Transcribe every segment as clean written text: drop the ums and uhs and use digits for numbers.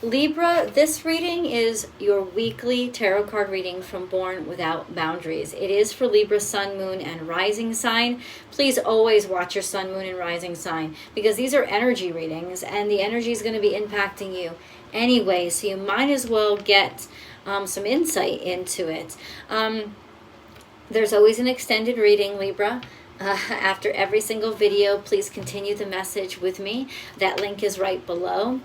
Libra, this reading is your weekly tarot card reading from Born Without Boundaries. It is for Libra, sun, moon, and rising sign. Please always watch your sun, moon, and rising sign, because these are energy readings and the energy is going to be impacting you anyway, so you might as well get some insight into it. There's always an extended reading, Libra. After every single video, please continue the message with me. That link is right below.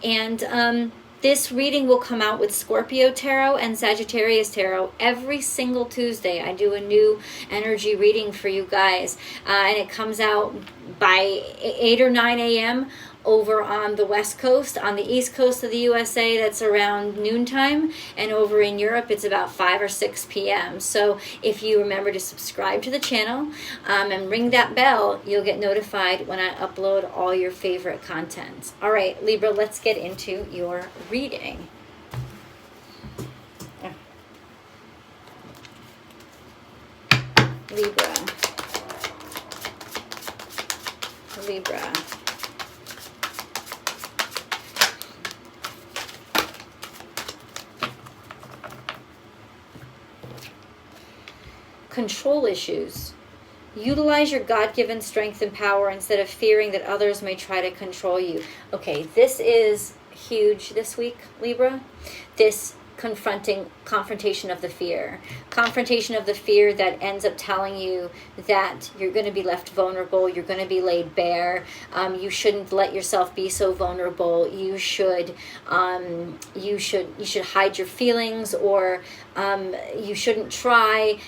And this reading will come out with Scorpio Tarot and Sagittarius Tarot. Every single Tuesday, I do a new energy reading for you guys. And it comes out by 8 or 9 a.m. over on the West Coast. On the East Coast of the USA, that's around noontime. And over in Europe, it's about 5 or 6 p.m. So if you remember to subscribe to the channel and ring that bell, you'll get notified when I upload all your favorite content. All right, Libra, let's get into your reading. Libra. Control issues. Utilize your God-given strength and power instead of fearing that others may try to control you. Okay, this is huge this week, Libra. This confrontation of the fear. Confrontation of the fear that ends up telling you that you're going to be left vulnerable, you're going to be laid bare, you shouldn't let yourself be so vulnerable, you should hide your feelings, or you shouldn't try.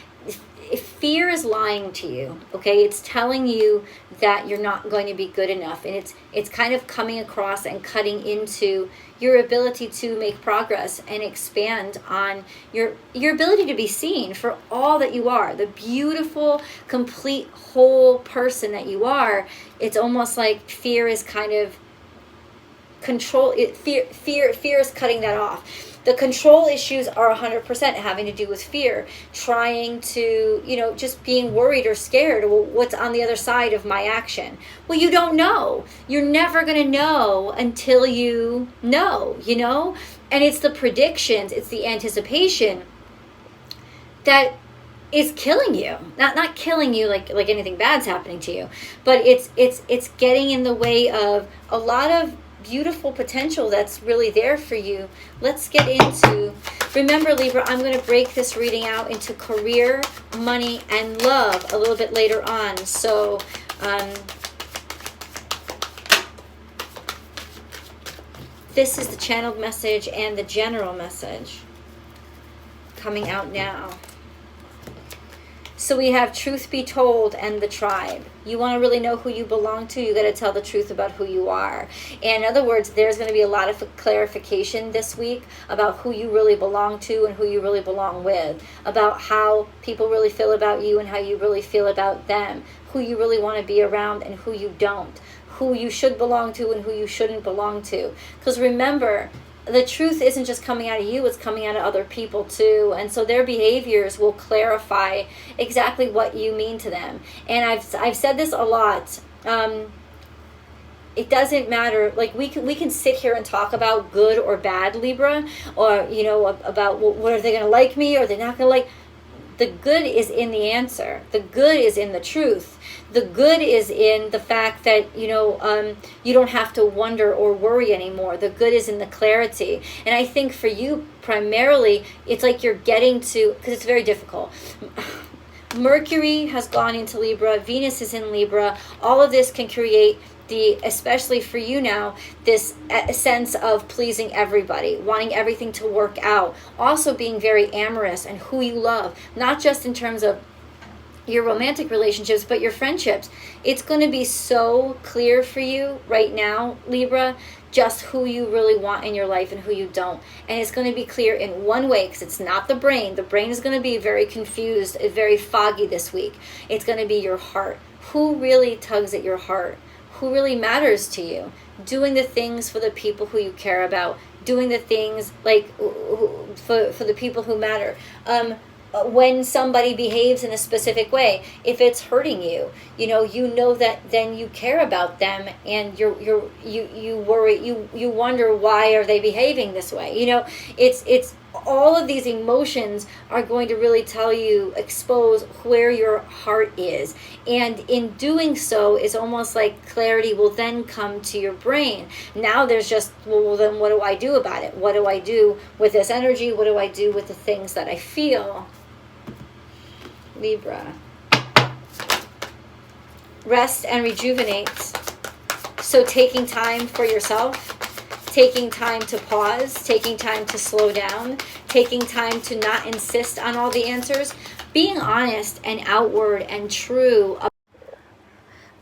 If fear is lying to you, okay, it's telling you that you're not going to be good enough, and it's kind of coming across and cutting into your ability to make progress and expand on your ability to be seen for all that you are, the beautiful, complete, whole person that you are. It's almost like fear is kind of fear is cutting that off. The control issues are 100% having to do with fear, trying to, just being worried or scared. Well, what's on the other side of my action? Well, you don't know. You're never going to know until you know, And it's the predictions, it's the anticipation that is killing you. Not killing you like anything bad's happening to you, but it's getting in the way of a lot of beautiful potential that's really there for you. Let's get into, remember, Libra, I'm going to break this reading out into career, money, and love a little bit later on. So this is the channeled message and the general message coming out now. So we have truth be told and the tribe. You want to really know who you belong to, you got to tell the truth about who you are. And in other words, there's going to be a lot of clarification this week about who you really belong to and who you really belong with, about how people really feel about you and how you really feel about them, who you really want to be around and who you don't, who you should belong to and who you shouldn't belong to. Because remember, the truth isn't just coming out of you, it's coming out of other people too. And so their behaviors will clarify exactly what you mean to them. And I've said this a lot. It doesn't matter. Like we can sit here and talk about good or bad, Libra, or about what are they going to like me or they're not going to like. The good is in the answer. The good is in the truth. The good is in the fact that, you don't have to wonder or worry anymore. The good is in the clarity. And I think for you, primarily, it's like you're getting to, because it's very difficult. Mercury has gone into Libra. Venus is in Libra. All of this can create especially for you now, this sense of pleasing everybody, wanting everything to work out, also being very amorous and who you love, not just in terms of your romantic relationships, but your friendships. It's going to be so clear for you right now, Libra, just who you really want in your life and who you don't. And it's going to be clear in one way, because it's not the brain. The brain is going to be very confused, very foggy this week. It's going to be your heart. Who really tugs at your heart? Who really matters to you? Doing the things for the people who you care about. Doing the things like for the people who matter. when somebody behaves in a specific way, if it's hurting you, you know that then you care about them, and you worry, you wonder, why are they behaving this way? It's all of these emotions are going to really expose where your heart is. And in doing so, it's almost like clarity will then come to your brain. Now there's just, well, then what do I do about it? What do I do with this energy? What do I do with the things that I feel? Libra. Rest and rejuvenate. So taking time for yourself, taking time to pause, taking time to slow down, taking time to not insist on all the answers, being honest and outward and true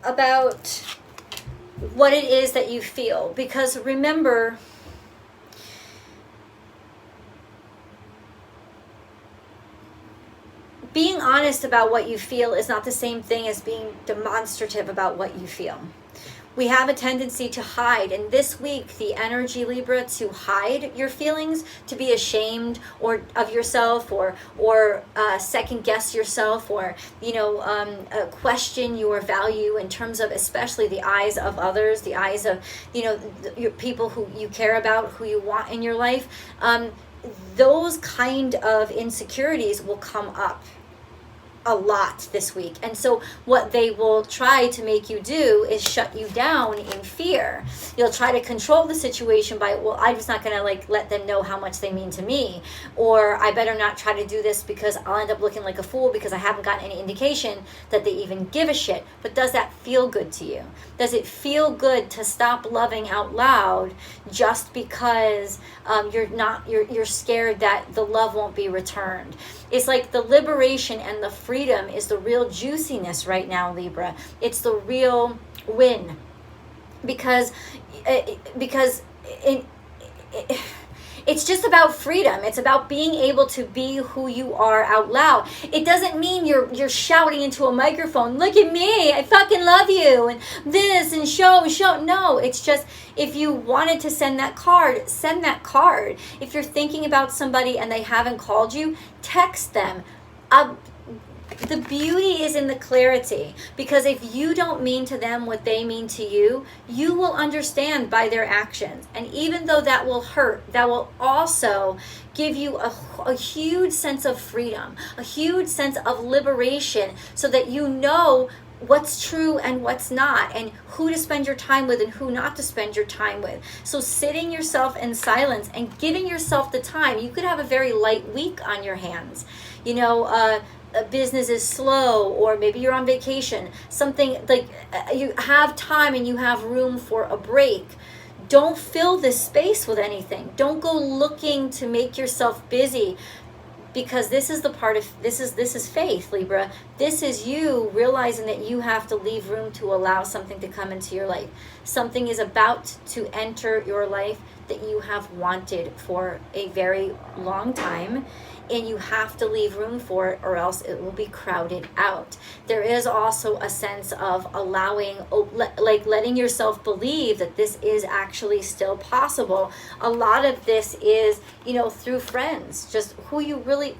about what it is that you feel. Because remember, being honest about what you feel is not the same thing as being demonstrative about what you feel. We have a tendency to hide, and this week, the energy, Libra, to hide your feelings, to be ashamed of yourself, or second guess yourself, or question your value in terms of, especially the eyes of others, the eyes of your people who you care about, who you want in your life. Those kind of insecurities will come up a lot this week. And so what they will try to make you do is shut you down in fear. You'll try to control the situation by, well, I'm just not going to let them know how much they mean to me, or I better not try to do this because I'll end up looking like a fool because I haven't gotten any indication that they even give a shit. But does that feel good to you? Does it feel good to stop loving out loud just because you're scared that the love won't be returned? It's like the liberation and the freedom is the real juiciness right now, Libra. It's the real win, because it's just about freedom. It's about being able to be who you are out loud. It doesn't mean you're shouting into a microphone, look at me, I fucking love you, and this, and show. No, it's just, if you wanted to send that card, send that card. If you're thinking about somebody and they haven't called you, text them. The beauty is in the clarity, because if you don't mean to them what they mean to you, you will understand by their actions. And even though that will hurt, that will also give you a huge sense of freedom, a huge sense of liberation, so that you know what's true and what's not, and who to spend your time with and who not to spend your time with. So sitting yourself in silence and giving yourself the time. You could have a very light week on your hands. Business is slow, or maybe you're on vacation, something like you have time and you have room for a break. Don't fill this space with anything. Don't go looking to make yourself busy, because this is the part of this is faith, Libra. This is you realizing that you have to leave room to allow something to come into your life. Something is about to enter your life that you have wanted for a very long time, and you have to leave room for it, or else it will be crowded out. There is also a sense of allowing, letting yourself believe that this is actually still possible. A lot of this is, through friends, just who you really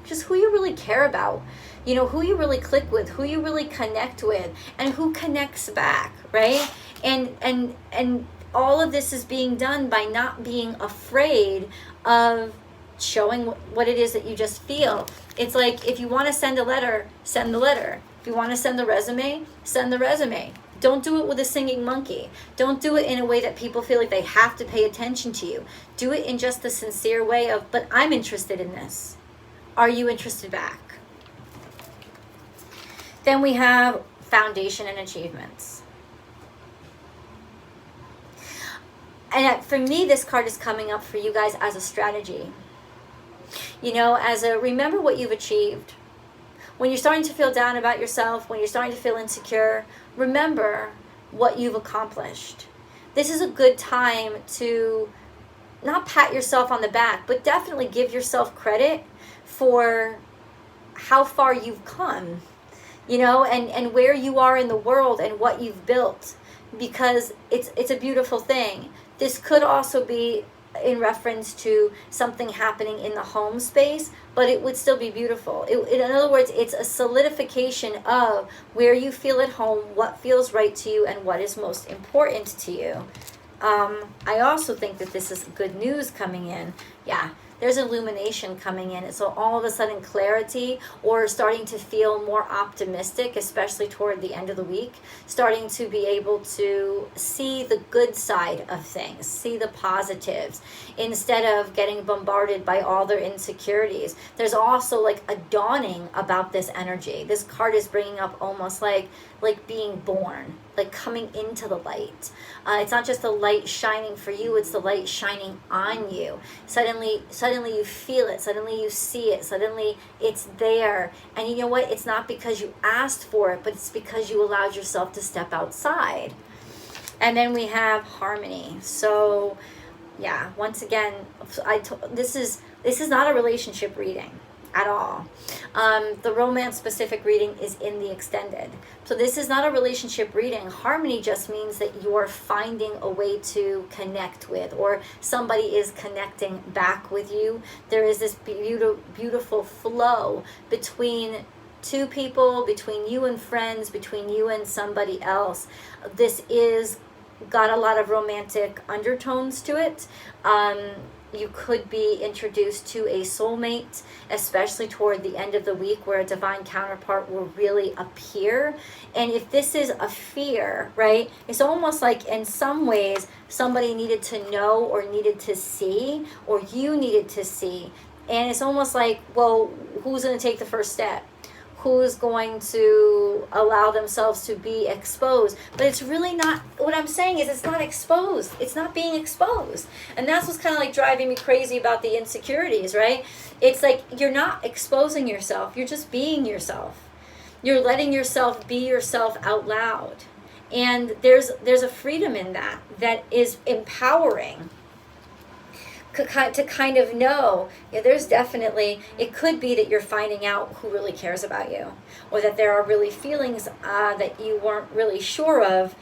care about, who you really click with, who you really connect with, and who connects back, right? And all of this is being done by not being afraid of showing what it is that you just feel. It's like, if you want to send a letter, send the letter. If you want to send the resume, send the resume. Don't do it with a singing monkey. Don't do it in a way that people feel like they have to pay attention to you. Do it in just the sincere way of, but I'm interested in this. Are you interested back? Then we have foundation and achievements. And for me, this card is coming up for you guys as a strategy. Remember what you've achieved. When you're starting to feel down about yourself, when you're starting to feel insecure, remember what you've accomplished. This is a good time to not pat yourself on the back, but definitely give yourself credit for how far you've come, and where you are in the world and what you've built, because it's a beautiful thing. This could also be in reference to something happening in the home space, but it would still be beautiful. In other words, it's a solidification of where you feel at home, what feels right to you, and what is most important to you. I also think that this is good news coming in. Yeah, there's illumination coming in. So all of a sudden clarity, or starting to feel more optimistic, especially toward the end of the week, starting to be able to see the good side of things, see the positives, instead of getting bombarded by all their insecurities. There's also like a dawning about this energy. This card is bringing up almost like being born, like coming into the light. It's not just the light shining for you, it's the light shining on you. Suddenly you feel it, suddenly you see it, suddenly it's there. And you know what? It's not because you asked for it, but it's because you allowed yourself to step outside. And then we have harmony. So yeah, once again, this is not a relationship reading at all. The romance specific reading is in the extended. So this is not a relationship reading. Harmony just means that you're finding a way to connect with, or somebody is connecting back with you. There is this beautiful flow between two people, between you and friends, between you and somebody else. This is got a lot of romantic undertones to it. You could be introduced to a soulmate, especially toward the end of the week, where a divine counterpart will really appear. And if this is a fear, right, it's almost like in some ways somebody needed to know, or needed to see, or you needed to see. And it's almost like, well, who's going to take the first step? Who's going to allow themselves to be exposed? But it's really not, what I'm saying is it's not exposed. It's not being exposed. And that's what's kind of like driving me crazy about the insecurities, right? It's like you're not exposing yourself. You're just being yourself. You're letting yourself be yourself out loud. And there's a freedom in that is empowering. To kind of know, there's definitely, it could be that you're finding out who really cares about you, or that there are really feelings that you weren't really sure of,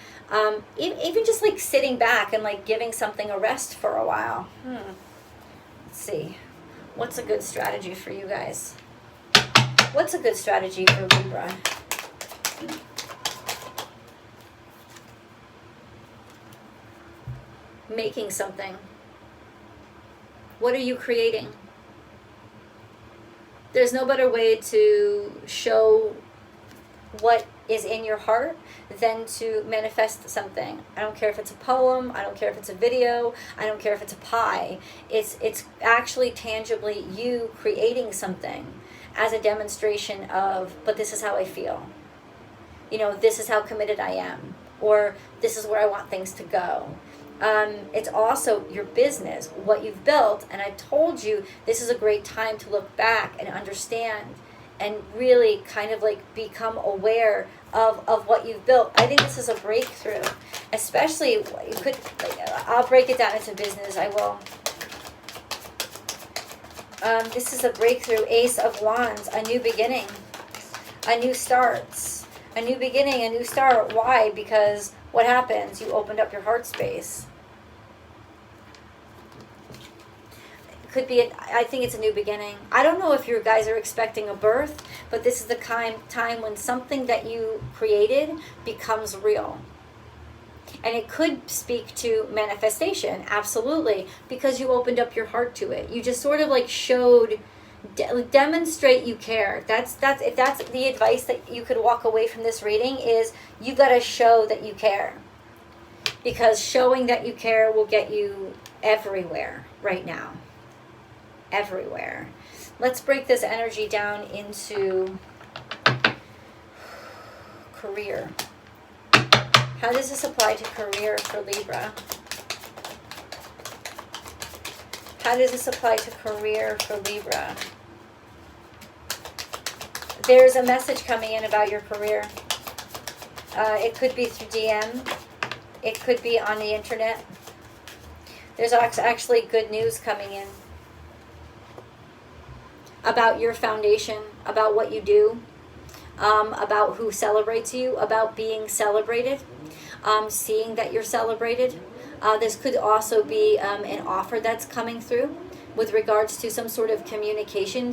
even just like sitting back and like giving something a rest for a while. Let's see, what's a good strategy for you guys? What's a good strategy for Libra? Making something. What are you creating? There's no better way to show what is in your heart than to manifest something. I don't care if it's a poem, I don't care if it's a video, I don't care if it's a pie. It's actually tangibly you creating something as a demonstration of, but this is how I feel. This is how committed I am, or this is where I want things to go. It's also your business, what you've built. And I told you this is a great time to look back and understand and really kind of like become aware of what you've built. I think this is a breakthrough, especially I'll break it down into business. I will. This is a breakthrough. Ace of Wands, a new beginning, a new starts, a new beginning, a new start. Why? Because what happens? You opened up your heart space. Could be, I think it's a new beginning. I don't know if you guys are expecting a birth, but this is the time when something that you created becomes real. And it could speak to manifestation, absolutely, because you opened up your heart to it. You just sort of like showed, demonstrate you care. If that's the advice that you could walk away from this reading, is you got to show that you care, because showing that you care will get you everywhere right now. Everywhere. Let's break this energy down into career. How does this apply to career for Libra? How does this apply to career for Libra? There's a message coming in about your career. It could be through DM. It could be on the internet. There's actually good news coming in about your foundation, about what you do, about who celebrates you, about being celebrated, seeing that you're celebrated. This could also be an offer that's coming through with regards to some sort of communication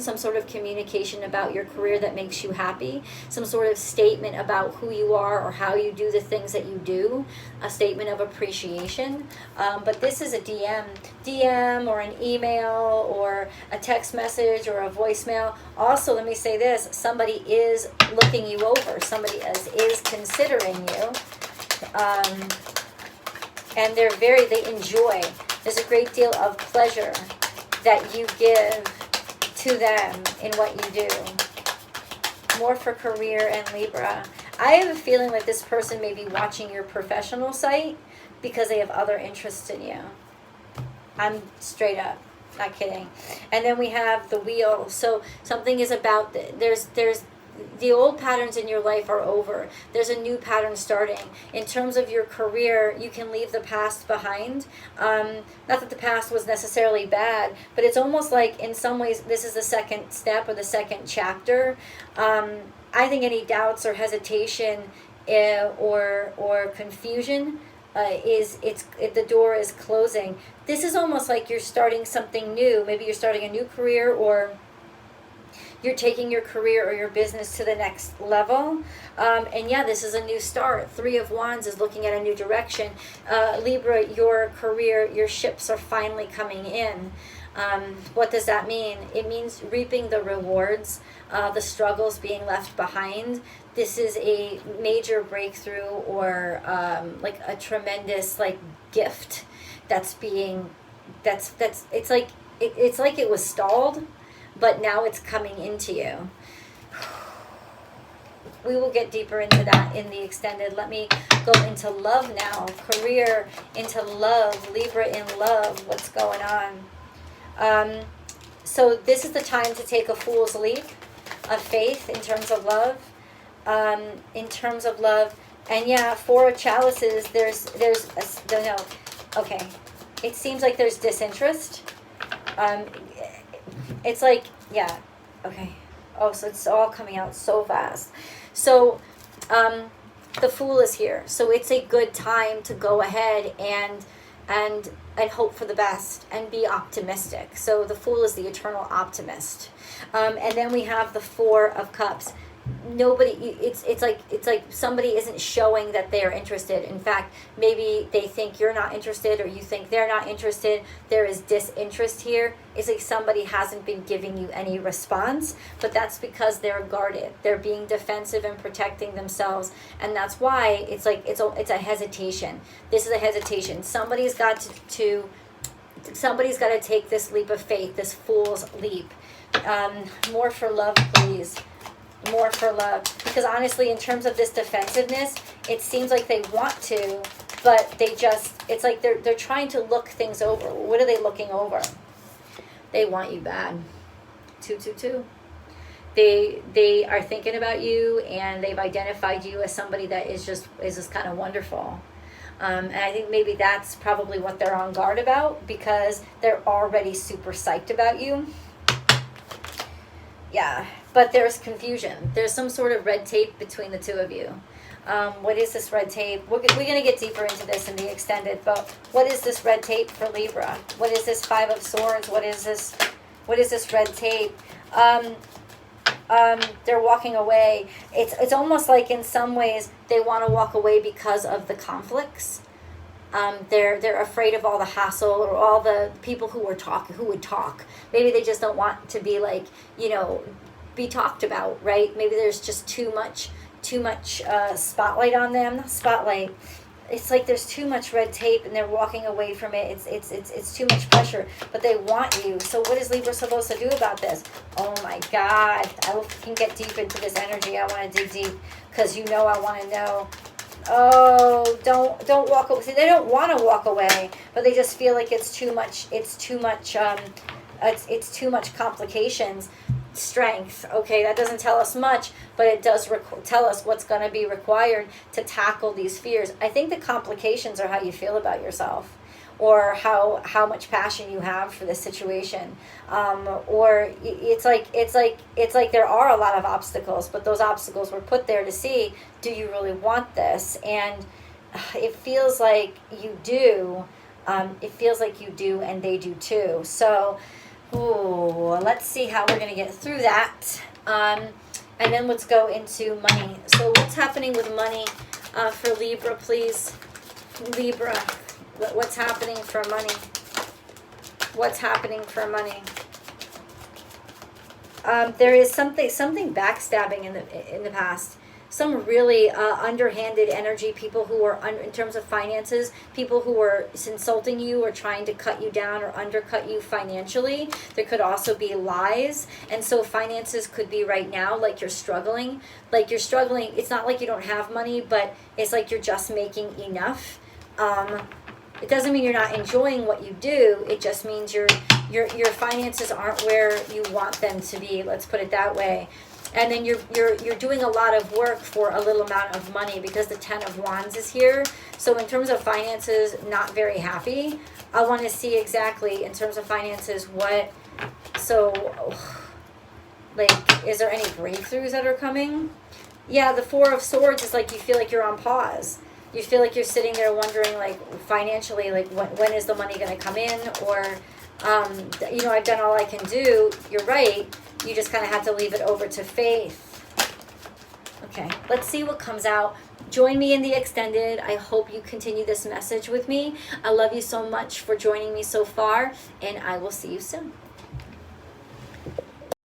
about your career that makes you happy, some sort of statement about who you are or how you do the things that you do, a statement of appreciation. But this is a DM or an email or a text message or a voicemail. Also, let me say this, somebody is looking you over, somebody is considering you. And they enjoy. There's a great deal of pleasure that you give to them in what you do. More for career and Libra. I have a feeling that this person may be watching your professional site because they have other interests in you. I'm straight up, not kidding. And then we have the wheel. So something is about, there's the old patterns in your life are over. There's a new pattern starting. In terms of your career, you can leave the past behind. Not that the past was necessarily bad, but it's almost like in some ways this is the second step or the second chapter. I think any doubts or hesitation or confusion the door is closing. This is almost like you're starting something new. Maybe you're starting a new career, or you're taking your career or your business to the next level. And yeah, this is a new start. 3 of Wands is looking at a new direction. Libra, your career, your ships are finally coming in. What does that mean? It means reaping the rewards, the struggles being left behind. This is a major breakthrough or like a tremendous gift that's it's like it was stalled, but now it's coming into you. We will get deeper into that in the extended. Let me go into love now. Career, into love. Libra in love. What's going on? So this is the time to take a fool's leap of faith in terms of love. And yeah, 4 of chalices, okay. It seems like there's disinterest. It's like, yeah, okay. Oh, so it's all coming out so fast. So, the Fool is here. So it's a good time to go ahead and hope for the best and be optimistic. So the Fool is the eternal optimist. And then we have the 4 of Cups. It's like somebody isn't showing that they are interested. In fact, maybe they think you're not interested, or you think they're not interested. There is disinterest here. It's like somebody hasn't been giving you any response, but that's because they're guarded. They're being defensive and protecting themselves, and that's why it's a hesitation. This is a hesitation. Somebody's got to take this leap of faith, this fool's leap. More for love, please. More for love, because honestly, in terms of this defensiveness, it seems like they want to, but it's like they're trying to look things over. What are they looking over? They want you bad. 222. They are thinking about you, and they've identified you as somebody that is just kind of wonderful. And I think maybe that's probably what they're on guard about, because they're already super psyched about you. Yeah, but there's confusion. There's some sort of red tape between the 2 of you. What is this red tape? We're going to get deeper into this in the extended, but what is this red tape for Libra? What is this 5 of Swords? What is this red tape? They're walking away. It's almost like in some ways they want to walk away because of the conflicts. They're afraid of all the hassle or all the people who would talk. Maybe they just don't want to be be talked about, right? Maybe there's just too much spotlight on them. Not spotlight. It's like there's too much red tape, and they're walking away from it. It's too much pressure, but they want you. So what is Libra supposed to do about this? Oh my God! I can get deep into this energy. I want to dig deep because I want to know. Oh, don't walk away. See, they don't want to walk away, but they just feel like it's too much. It's too much complications. Strength. Okay, that doesn't tell us much, but it does tell us what's going to be required to tackle these fears. I think the complications are how you feel about yourself, or how much passion you have for this situation. Or it's like there are a lot of obstacles, but those obstacles were put there to see, do you really want this? And it feels like you do. It feels like you do, and they do too. So, let's see how we're going to get through that. And then let's go into money. So what's happening with money for Libra, please? Libra, what's happening for money? What's happening for money? There is something backstabbing in the past. Some really underhanded energy, people who are, in terms of finances, people who are insulting you or trying to cut you down or undercut you financially. There could also be lies. And so finances could be right now like you're struggling. Like you're struggling. It's not like you don't have money, but it's like you're just making enough. It doesn't mean you're not enjoying what you do. It just means your finances aren't where you want them to be. Let's put it that way. And then you're doing a lot of work for a little amount of money because the Ten of Wands is here. So in terms of finances, not very happy. I want to see exactly in terms of finances what. So, like, is there any breakthroughs that are coming? Yeah, the Four of Swords is like you feel like you're on pause. You feel like you're sitting there wondering, like, financially, like, when is the money going to come in? Or, I've done all I can do. You're right. You just kind of have to leave it over to faith. Okay, let's see what comes out. Join me in the extended. I hope you continue this message with me. I love you so much for joining me so far, and I will see you soon.